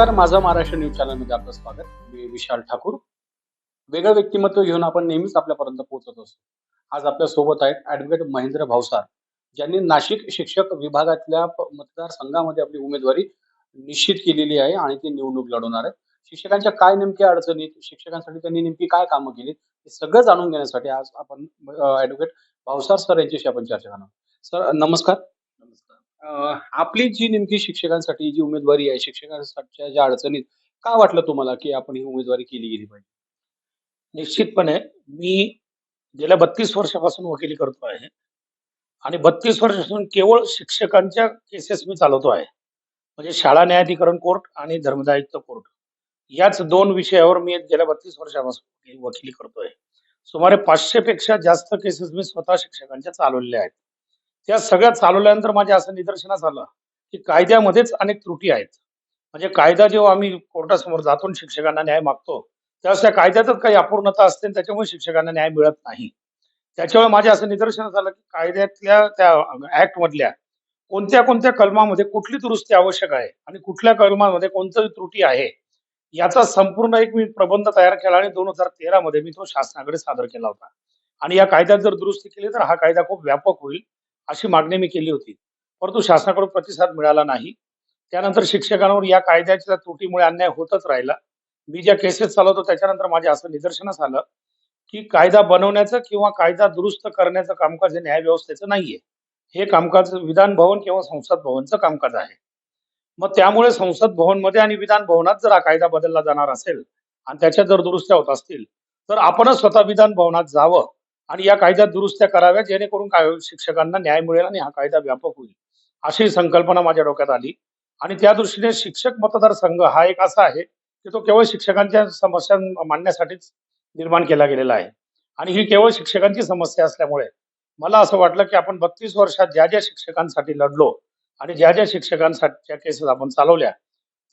नमस्कार, माझा महाराष्ट्र न्यूज चॅनलमध्ये आपलं स्वागत. मी विशाल ठाकूर. वेगळं व्यक्तिमत्व घेऊन आपण नेहमीच आपल्यापर्यंत पोहोचत असतो. आज आपल्या सोबत आहेत ॲडव्होकेट महेंद्र भावसार, ज्यांनी नाशिक शिक्षक विभागातल्या मतदारसंघामध्ये आपली उमेदवारी निश्चित केलेली आहे आणि ती निवडणूक लढवणार आहेत. शिक्षकांच्या काय नेमक्या अडचणी, शिक्षकांसाठी त्यांनी नेमकी काय कामं केली, हे सगळं जाणून घेण्यासाठी आज आपण ॲडव्होकेट भावसार सर यांच्याशी आपण चर्चा करणार आहोत. सर नमस्कार. आपली जी नेमकी शिक्षकांसाठी जी उमेदवारी आहे, शिक्षकांसाठीच्या ज्या अडचणीत, का वाटलं तुम्हाला, की आपण ही उमेदवारी केली गेली पाहिजे? निश्चितपणे मी गेल्या 32 वर्षापासून वकिली करतो आहे आणि 32 वर्षापासून केवळ शिक्षकांच्या केसेस मी चालवतो आहे. म्हणजे शाळा न्यायाधिकरण कोर्ट आणि धर्मदायित्व कोर्ट याच 2 विषयावर मी गेल्या 32 वर्षापासून वकिली करतोय. सुमारे 500 पेक्षा जास्त केसेस मी स्वतः शिक्षकांच्या चालवलेल्या आहेत. त्या सगळ्या चालवल्यानंतर माझ्या असं निदर्शनास आलं, की कायद्यामध्येच अनेक त्रुटी आहेत. म्हणजे कायदा जेव्हा आम्ही कोर्टासमोर जातो आणि शिक्षकांना न्याय मागतो, त्यावेळेस त्या कायद्यातच काही अपूर्णता असते आणि त्याच्यामुळे शिक्षकांना न्याय मिळत नाही. त्याच्यामुळे माझ्या असं निदर्शनास आलं, की कायद्यातल्या त्या ऍक्ट मधल्या कोणत्या-कोणत्या कलमामध्ये कुठली दुरुस्ती आवश्यक आहे आणि कुठल्या कलमामध्ये कोणती त्रुटी आहे, याचा संपूर्ण एक मी प्रबंध तयार केला आणि 2013 मध्ये मी तो शासनाकडे सादर केला होता. आणि या कायद्यात जर दुरुस्ती केली तर हा कायदा खूप व्यापक होईल, अशी मागणी मी केली होती. परंतु शासनाकडून प्रतिसाद मिळाला नाही. त्यानंतर शिक्षकांवर या कायद्याच्या त्रुटीमुळे अन्याय होतच राहिला. मी ज्या केसेस चालवतो त्याच्यानंतर माझ्या असं निदर्शनास आलं, की कायदा बनवण्याचं किंवा कायदा दुरुस्त करण्याचं कामकाज हे न्यायव्यवस्थेचं नाहीये. हे कामकाज विधान भवन किंवा संसद भवनचं कामकाज आहे. मग त्यामुळे संसद भवनमध्ये आणि विधान भवनात जर हा कायदा बदलला जाणार असेल आणि त्याच्यात जर दुरुस्त्या होत असतील, तर आपणच स्वतः विधान भवनात जावं आणि या कायद्यात दुरुस्त्या कराव्या, जेणेकरून काय शिक्षकांना न्याय मिळेल आणि हा कायदा व्यापक होईल. अशी संकल्पना माझ्या डोक्यात आली आणि त्या दृष्टीने शिक्षक मतदारसंघ हा एक असा आहे, की तो केवळ शिक्षकांच्या समस्या मांडण्यासाठीच निर्माण केला गेलेला आहे. आणि ही केवळ शिक्षकांची समस्या असल्यामुळे मला असं वाटलं, की आपण 32 वर्षात ज्या शिक्षकांसाठी लढलो आणि ज्या शिक्षकांसाठीच्या केसेस आपण चालवल्या,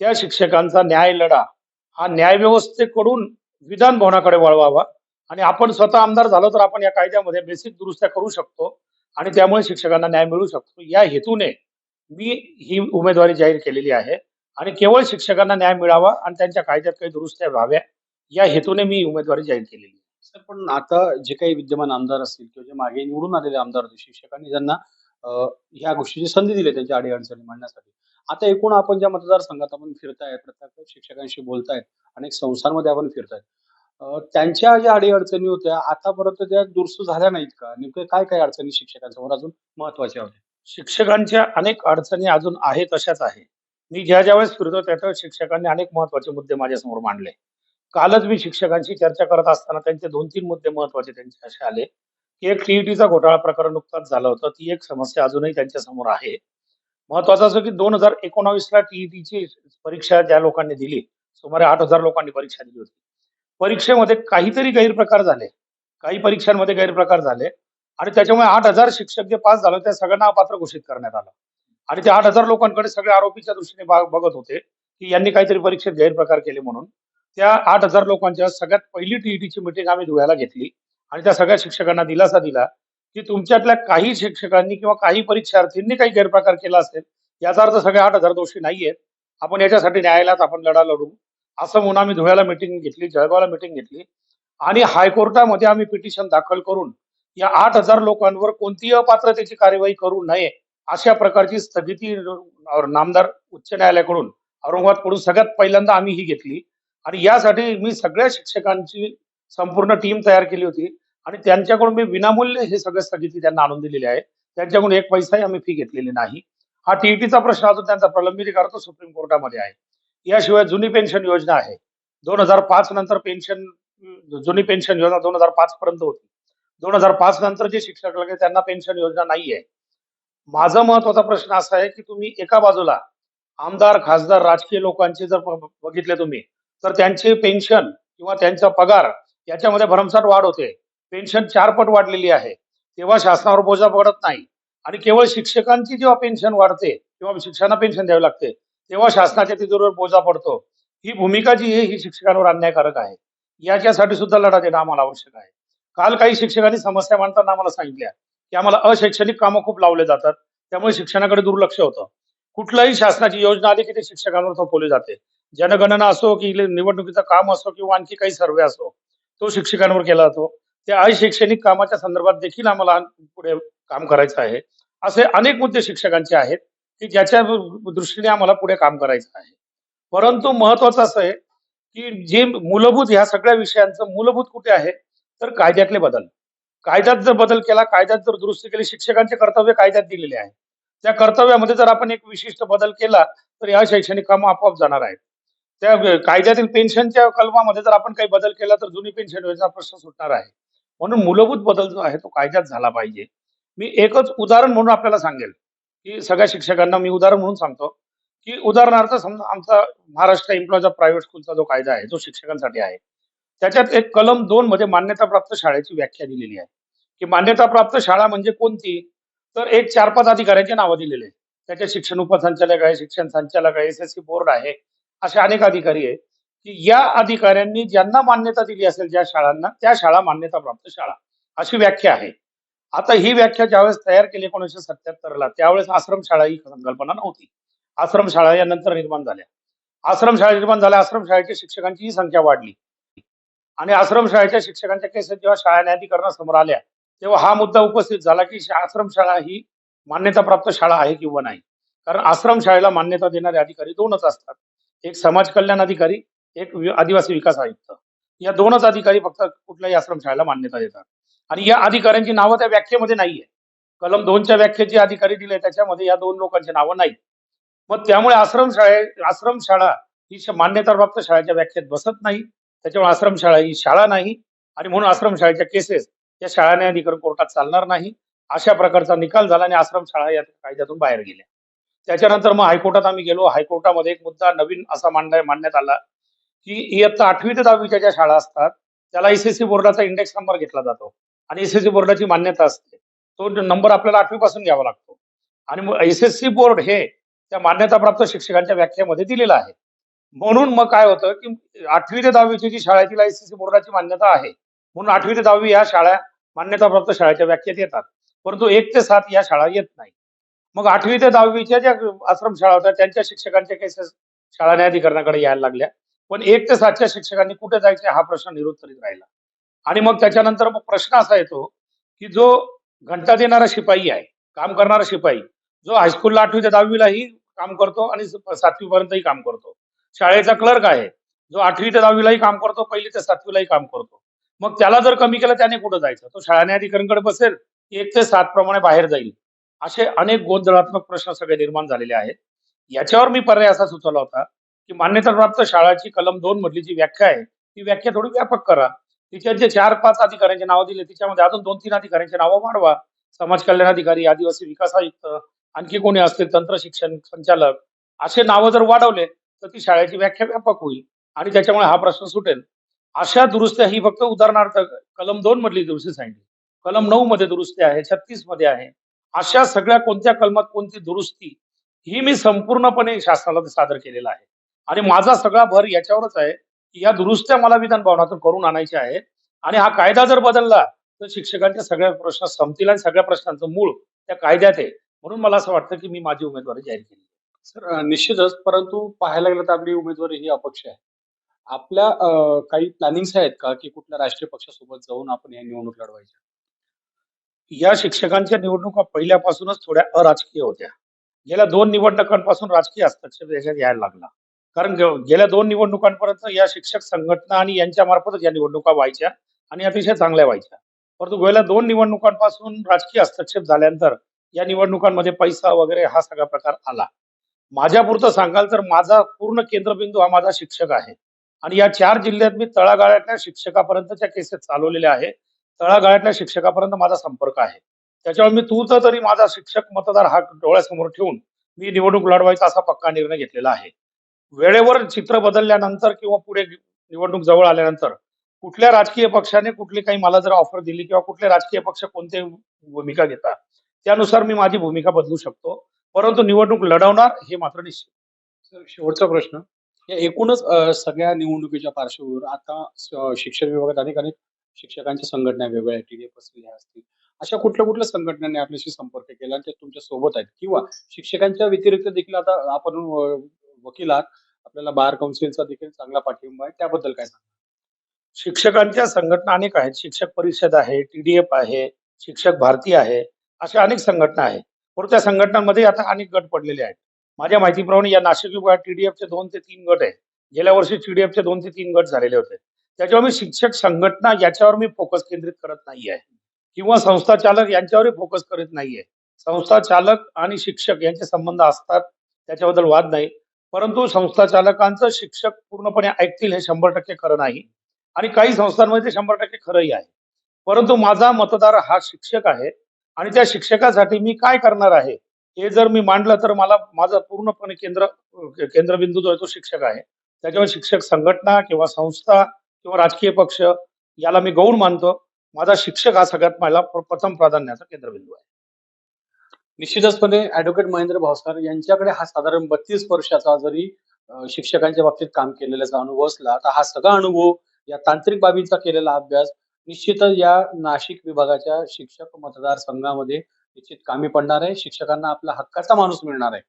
त्या शिक्षकांचा न्याय लढा हा न्यायव्यवस्थेकडून विधान भवनाकडे वळवावा आणि आपण स्वतः आमदार झालो तर आपण या कायद्यामध्ये बेसिक दुरुस्त्या करू शकतो आणि त्यामुळे शिक्षकांना न्याय मिळू शकतो. या हेतूने मी ही उमेदवारी जाहीर केलेली आहे आणि केवळ शिक्षकांना न्याय मिळावा आणि त्यांच्या कायद्यात काही दुरुस्त्या व्हाव्या, या हेतूने मी ही उमेदवारी जाहीर केलेली आहे. सर पण आता जे काही विद्यमान आमदार असतील किंवा जे मागे निवडून आलेले आमदार होते, शिक्षकांनी ज्यांना अ, ह्या गोष्टीची संधी दिली त्यांच्या अडी-अडचणी मांडण्यासाठी. आता एकूण आपण ज्या मतदारसंघात आपण फिरताय, प्रत्येक शिक्षकांशी बोलतायत, अनेक संस्थांमध्ये आपण फिरताय. त्यांच्या ज्या अडी-अडचणी होत्या, आतापर्यंत त्या दुरुस्त झाल्या नाहीत का? नेमकं काय-काय अडचणी शिक्षकांसमोर अजून महत्त्वाच्या होत्या? शिक्षकांच्या अनेक अडचणी अजून आहेत तशाच आहे. मी ज्या वेळेस फिरतो त्या शिक्षकांनी अनेक महत्त्वाचे मुद्दे माझ्यासमोर मांडले. कालच मी शिक्षकांशी चर्चा करत असताना त्यांचे 2-3 मुद्दे महत्त्वाचे त्यांचे असे आले, की एक टी घोटाळा प्रकरण नुकताच झालं होतं. ती एक समस्या अजूनही त्यांच्यासमोर आहे. महत्त्वाचं असं की 2019ला टी परीक्षा ज्या लोकांनी दिली, सुमारे 8,000 लोकांनी परीक्षा दिली होती. परीक्षेमध्ये काहीतरी गैरप्रकार झाले. काही परीक्षांमध्ये गैरप्रकार झाले आणि त्याच्यामुळे 8,000 शिक्षक जे पास झाले त्या सगळ्यांना अपात्र घोषित करण्यात आलं. आणि त्या 8,000 लोकांकडे सगळे आरोपीच्या दृष्टीने बघत होते, की यांनी काहीतरी परीक्षेत गैरप्रकार केले म्हणून. त्या 8,000 लोकांच्या सगळ्यात पहिली टी मीटिंग आम्ही धुळ्याला घेतली आणि त्या सगळ्या शिक्षकांना दिलासा दिला, की तुमच्यातल्या काही शिक्षकांनी किंवा काही परीक्षार्थींनी काही गैरप्रकार केला असेल, याचा अर्थ सगळे 8,000 दोषी नाहीयेत. आपण याच्यासाठी न्यायालयात आपण लढा लढू. असं म्हणून आम्ही धुळ्याला मीटिंग घेतली, जळगावला मीटिंग घेतली आणि हायकोर्टामध्ये आम्ही पिटिशन दाखल करून या 8,000 लोकांवर कोणतीही अपात्रतेची कार्यवाही करू नये, अशा प्रकारची स्थगिती नामदार उच्च न्यायालयाकडून, औरंगाबादकडून सगळ्यात पहिल्यांदा आम्ही ही घेतली आणि यासाठी मी सगळ्या शिक्षकांची संपूर्ण टीम तयार केली होती आणि त्यांच्याकडून मी विनामूल्य हे सगळे स्थगिती त्यांना आणून दिलेली आहे. त्यांच्याकडून एक पैसाही आम्ही फी घेतलेली नाही. हा टी प्रश्न अजून त्यांचा प्रलंबित करतो सुप्रीम कोर्टामध्ये आहे. याशिवाय जुनी पेन्शन योजना आहे. 2005 नंतर पेन्शन, जुनी पेन्शन योजना 2005 पर्यंत होती. 2005 नंतर जे शिक्षक लागले त्यांना पेन्शन योजना नाहीये. माझा महत्वाचा प्रश्न असा आहे, की तुम्ही एका बाजूला आमदार, खासदार, राजकीय लोकांचे जर बघितले तुम्ही, तर त्यांचे पेन्शन किंवा त्यांचा पगार याच्यामध्ये भरमसाठ वाढ होते. पेन्शन 4 पट वाढलेली आहे. तेव्हा शासनावर बोजा पडत नाही आणि केवळ शिक्षकांची जेव्हा पेन्शन वाढते किंवा शिक्षकांना पेन्शन द्यावी लागते, तेव्हा शासनाच्या तिजोरीवर बोजा पडतो. ही भूमिका जी आहे ही शिक्षकांवर अन्यायकारक आहे. याच्यासाठी सुद्धा लढा देणं आम्हाला आवश्यक आहे. काल काही शिक्षकांनी समस्या मांडताना आम्हाला सांगितल्या, की आम्हाला अशैक्षणिक कामं खूप लावले जातात. त्यामुळे शिक्षणाकडे दुर्लक्ष होतं. कुठल्याही शासनाची योजना आली की ते शिक्षकांवर थोपवली जाते. जनगणना असो की निवडणुकीचं काम असो किंवा आणखी काही सर्वे असो, तो शिक्षकांवर केला जातो. त्या अशैक्षणिक कामाच्या संदर्भात देखील आम्हाला पुढे काम करायचं आहे. असे अनेक मुद्दे शिक्षकांचे आहेत, की ज्याच्या दृष्टीने आम्हाला पुढे काम करायचं आहे. परंतु महत्वाचं असं आहे, की जे मूलभूत ह्या सगळ्या विषयांचं मूलभूत कुठे आहे? तर कायद्यातले बदल. कायद्यात जर बदल केला, कायद्यात जर दुरुस्ती केली, शिक्षकांचे कर्तव्य कायद्यात दिलेले आहे. त्या कर्तव्यामध्ये जर आपण एक विशिष्ट बदल केला, तर या शैक्षणिक कामं आपोआप जाणार आहेत. त्या कायद्यातील पेन्शनच्या कलमामध्ये जर आपण काही बदल केला, तर जुनी पेन्शन योजना प्रश्न सुटणार आहे. म्हणून मूलभूत बदल जो आहे तो कायद्यात झाला पाहिजे. मी एकच उदाहरण म्हणून आपल्याला सांगेल, की सगळ्या शिक्षकांना मी उदाहरण म्हणून सांगतो, की उदाहरणार्थ समजा आमचा महाराष्ट्र एम्प्लॉईज ऑफ प्रायव्हेट स्कूलचा जो कायदा आहे, जो शिक्षकांसाठी आहे. त्याच्यात एक कलम 2 मध्ये मान्यताप्राप्त शाळेची व्याख्या दिलेली आहे, की मान्यताप्राप्त शाळा म्हणजे कोणती? तर एक 4-5 अधिकाऱ्यांची नावं दिलेली आहेत. त्याच्यात शिक्षण उपसंचालक आहे, शिक्षण संचालक आहे, एस-एस-सी बोर्ड आहे, असे अनेक अधिकारी आहेत, की या अधिकाऱ्यांनी ज्यांना मान्यता दिली असेल ज्या शाळांना, त्या शाळा मान्यताप्राप्त शाळा, अशी व्याख्या आहे. आता ही व्याख्या ज्यावेळेस तयार केली 1977 ला, त्यावेळेस आश्रमशाळा ही संकल्पना नव्हती. आश्रमशाळा या नंतर निर्माण झाल्या. आश्रमशाळा निर्माण झाल्या, आश्रमशाळेच्या शिक्षकांचीही संख्या वाढली आणि आश्रमशाळेच्या शिक्षकांच्या केसेस जेव्हा शाळा न्यायाधिकरणासमोर आल्या, तेव्हा हा मुद्दा उपस्थित झाला, की आश्रमशाळा ही मान्यताप्राप्त शाळा आहे किंवा नाही. कारण आश्रमशाळेला मान्यता देणारे अधिकारी 2च असतात. एक समाज कल्याण अधिकारी, एक आदिवासी विकास आयुक्त. या 2च अधिकारी फक्त कुठल्याही आश्रमशाळेला मान्यता देतात. आणि या अधिकाऱ्यांची नावं त्या व्याख्येमध्ये नाहीये. कलम 2च्या व्याख्येत जे अधिकारी दिले त्याच्यामध्ये या 2 लोकांची नावं नाहीत. मग त्यामुळे आश्रमशाळा ही मान्यताप्राप्त शाळेच्या व्याख्येत बसत नाही. त्याच्यामुळे आश्रमशाळा ही शाळा नाही आणि म्हणून आश्रमशाळेच्या केसेस या शाळा न्यायाधिकरण कोर्टात चालणार नाही. अशा प्रकारचा निकाल झाला आणि आश्रमशाळा या कायद्यातून बाहेर गेल्या. त्याच्यानंतर मग हायकोर्टात आम्ही गेलो. हायकोर्टामध्ये एक मुद्दा नवीन असा मांडण्यात आला, की इयत्ता 8वी ते 10वीच्या ज्या शाळा असतात, त्याला एस-एस-सी बोर्डाचा इंडेक्स नंबर घेतला जातो आणि एस-एस-सी बोर्डाची मान्यता असते. तो नंबर आपल्याला 8वी पासून घ्यावा लागतो आणि मग एस-एस-सी बोर्ड हे त्या मान्यताप्राप्त शिक्षकांच्या व्याख्येमध्ये दिलेलं आहे. म्हणून मग काय होतं, की 8वी ते 10वीची जी शाळा आहे तिला एस-एस-सी बोर्डाची मान्यता आहे. म्हणून 8वी ते 10वी या शाळा मान्यताप्राप्त शाळेच्या व्याख्येत येतात. परंतु 1 ते 7 या शाळा येत नाही. मग 8वी ते 10वीच्या ज्या आश्रमशाळा होत्या त्यांच्या शिक्षकांच्या केसेस शाळा न्यायाधिकरणाकडे यायला लागल्या. पण 1 ते 7च्या शिक्षकांनी कुठे जायचे हा प्रश्न निरुत्तरित राहिला. आणि मग त्याच्यानंतर मग प्रश्न असा येतो, की जो घंटा देणारा शिपाई आहे, काम करणारा शिपाई, जो हायस्कूलला 8वी ते 10वी लाही काम करतो आणि 7वी पर्यंतही काम करतो. शाळेचा क्लर्क आहे, जो 8वी ते 10वी लाही काम करतो, 1ली ते 7वी लाही काम करतो. मग त्याला जर कमी केलं त्याने कुठं जायचं? तो शाळा न्यायाधिकरणकडे बसेल, की 1 ते 7 प्रमाणे बाहेर जाईल. असे अनेक गोंधळात्मक प्रश्न सगळे निर्माण झालेले आहेत. याच्यावर मी पर्याय असा सुचवला होता, की मान्यताप्राप्त शाळाची कलम 2 मधली जी व्याख्या आहे, ती व्याख्या थोडी व्यापक करा. तिच्यात जे 4-5 अधिकाऱ्यांची नावं दिली, तिच्यामध्ये अजून 2-3 अधिकाऱ्यांची नावं वाढवा. समाज कल्याण अधिकारी, आदिवासी विकास आयुक्त, आणखी कोणी असतील तंत्र शिक्षण संचालक, असे नावं जर वाढवले, तर ती शाळेची व्याख्या व्यापक होईल आणि त्याच्यामुळे हा प्रश्न सुटेल. अशा दुरुस्त्या ही फक्त उदाहरणार्थ कलम 2 मधली दुरुस्ती सांगितली. कलम 9 मध्ये दुरुस्ती आहे, 36 मध्ये आहे. अशा सगळ्या कोणत्या कलमात कोणती दुरुस्ती, ही मी संपूर्णपणे शासनाला सादर केलेला आहे. आणि माझा सगळा भर याच्यावरच आहे, की या दुरुस्त्या मला विधान भवनातून करून आणायच्या आहेत आणि हा कायदा जर बदलला, तर शिक्षकांचे सगळे प्रश्न संपतील आणि सगळ्या प्रश्नांचं मूळ त्या कायद्यात आहे. म्हणून मला असं वाटतं, की मी माझी उमेदवारी जाहीर केली. सर निश्चितच परंतु पाहायला गेलं तर आपली उमेदवारी ही अपक्ष आहे. आपल्या काही प्लॅनिंग्स आहेत का, की कुठल्या राष्ट्रीय पक्षासोबत जाऊन आपण या निवडणूक लढवायच्या? या शिक्षकांच्या निवडणुका पहिल्यापासूनच थोड्या अराजकीय होत्या. गेल्या 2 निवडणुकांपासून राजकीय हस्तक्षेप याच्यात यायला लागला. कारण गेल्या 2 निवडणुकांपर्यंत या शिक्षक संघटना आणि यांच्यामार्फतच या निवडणुका व्हायच्या आणि अतिशय चांगल्या व्हायच्या. परंतु गेल्या 2 निवडणुकांपासून राजकीय हस्तक्षेप झाल्यानंतर या निवडणुकांमध्ये पैसा वगैरे हा सगळा प्रकार आला. माझ्यापुरतं सांगाल तर माझा पूर्ण केंद्रबिंदू हा माझा शिक्षक आहे आणि या 4 जिल्ह्यात मी तळागाळातल्या शिक्षकापर्यंतच्या केसेस चालवलेल्या आहेत. तळागाळातल्या शिक्षकापर्यंत माझा संपर्क आहे. त्याच्यामुळे मी तूर्त तरी माझा शिक्षक मतदार हा डोळ्यासमोर ठेवून मी निवडणूक लढवायचा असा पक्का निर्णय घेतलेला आहे. वेळेवर चित्र बदलल्यानंतर किंवा पुढे निवडणूक जवळ आल्यानंतर कुठल्या राजकीय पक्षाने कुठली काही मला जर ऑफर दिली किंवा कुठले राजकीय पक्ष कोणते भूमिका घेतात, त्यानुसार मी माझी भूमिका बदलू शकतो. परंतु निवडणूक लढवणार हे मात्र निश्चित. सर शेवटचा प्रश्न. या एकूणच सगळ्या निवडणुकीच्या पार्श्वभूमीवर आता शिक्षण विभागात अनेक शिक्षकांच्या संघटना वेगवेगळ्या टी-डी-एफ असतील, ह्या असतील. अशा कुठल्या-कुठल्या संघटनांनी आपल्याशी संपर्क केला आणि त्या तुमच्या सोबत आहेत? किंवा शिक्षकांच्या व्यतिरिक्त देखील आता आपण वकील आहात. आपल्याला बार काउन्सिलचा देखील चांगला पाठिंबा आहे. त्याबद्दल काय सांगाल? शिक्षकांच्या संघटना अनेक आहेत. शिक्षक परिषद आहे, टी-डी-एफ आहे, शिक्षक भारती आहे, अशा अनेक संघटना आहेत. परंतु त्या संघटनांमध्ये आता अनेक गट पडलेले आहेत. माझ्या माहितीप्रमाणे या नाशिक विभागात टी-डी-एफचे 2 ते 3 गट आहेत. गेल्या वर्षी टी-डी-एफचे 2 ते 3 गट झालेले होते. त्याच्यावर मी शिक्षक संघटना याच्यावर मी फोकस केंद्रित करत नाहीये किंवा संस्था चालक यांच्यावरही फोकस करत नाहीये. संस्था चालक आणि शिक्षक यांचे संबंध असतात, त्याच्याबद्दल वाद नाही. परंतु संस्था चालकांचं शिक्षक पूर्णपणे ऐकतील हे 100% खरं नाही. आणि काही संस्थांमध्ये ते 100% खरंही आहे. परंतु माझा मतदार हा शिक्षक आहे आणि त्या शिक्षकासाठी मी काय करणार आहे, हे जर मी मांडलं तर मला माझं पूर्णपणे केंद्रबिंदू जो आहे तो शिक्षक आहे. त्याच्यामुळे शिक्षक संघटना किंवा संस्था किंवा राजकीय पक्ष याला मी गौण मानतो. माझा शिक्षक हा सगळ्यात मला प्रथम प्राधान्याचा केंद्रबिंदू आहे. निश्चितचपणे ॲडव्होकेट महेंद्र भावसार यांच्याकडे हा साधारण 32 वर्षाचा जरी शिक्षकांच्या बाबतीत काम केलेल्याचा अनुभव असला, तर हा सगळा अनुभव या तांत्रिक बाबींचा केलेला अभ्यास निश्चितच या नाशिक विभागाच्या शिक्षक मतदारसंघामध्ये निश्चित कामी पडणार आहे. शिक्षकांना आपला हक्काचा माणूस मिळणार आहे.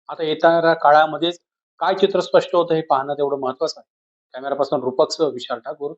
आता येणाऱ्या काळामध्येच काय चित्र स्पष्ट होतं हे पाहणं तेवढं महत्त्वाचं आहे. कॅमेरा पर्सन रूपकसह विशाल ठाकूर,